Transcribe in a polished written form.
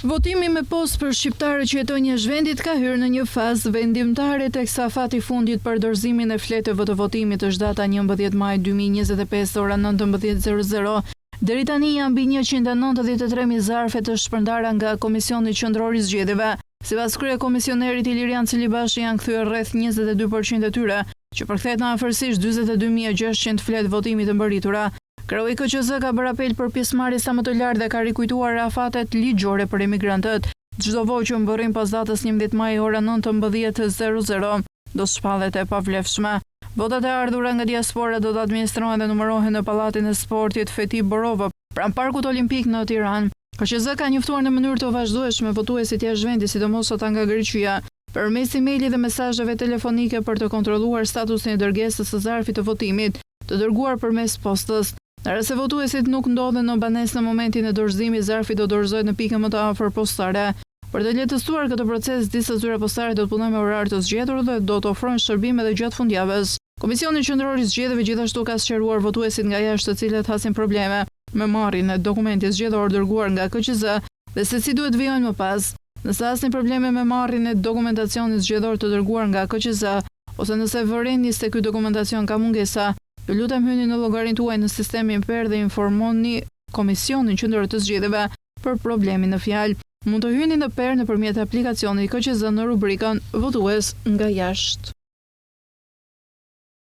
Votimi me post për shqiptarët që jetojnë jashtë vendit ka hyrë në një fazë vendimtare teksa fati i fundit për dorëzimin e fletëve të votimit është data 11 maj 2025 ora 19:00. Deri tani janë mbi 193.000 zarfe të shpërndara nga Komisioni Qendror i Zgjedhjeve. Sipas kryekomisionerit Ilirian Celibashi janë kthyer rreth 22% e tyre, që përkthehet në afërsisht 42.600 fletë votimi të mbërritura. Kreu i KQZ ka bërë apel për pjesëmarrje sa më të lartë dhe ka rikujtuar afatet ligjore për emigrantët. Çdo votë që mbërrin pas datës 11 maj ora 19:00 do shpallet e pavlefshme. Votat e ardhura nga diaspora do të administrohen dhe numërohen në Pallatin e Sportit Feti Borova, pranë Parkut Olimpik në Tiranë. KQZ ka njoftuar në mënyrë të vazhdueshme votuesit jashtë vendit, sidomos ata nga Greqia, përmes emaili dhe mesazheve telefonike për të kontrolluar statusin e dërgesës së zarfit të votimit, të dërguar përmes postës. Në rast se votuesit nuk ndodhen në banesë në momentin e dorëzimit, zarfi do dorëzohet në pikën më të afër postare. Për të lehtësuar këtë proces, disa zyra postare do të punojnë me orar të zgjedhur dhe do të ofrojnë shërbim edhe gjatë fundjavës. Komisioni Qendror i Zgjedhjeve gjithashtu ka sqaruar votuesit nga jashtë të cilët hasin probleme me marrjen e dokumentit zgjedhor dërguar nga KQZ dhe se si duhet vijojnë më pas. Nëse hasni probleme me marrjen e dokumentacionit zgjedhor të dërguar nga KQZ, ose nëse vëreni se ky dokumentacion ka mungesa, ju lutem hyni në llogarinë tuaj në sistemin PER dhe informoni Komisionin Qendror të Zgjedhjeve për problemin në fjalë. Mund të hyni në PER nëpërmjet aplikacionit KQZ në rubrikën Votues nga jashtë.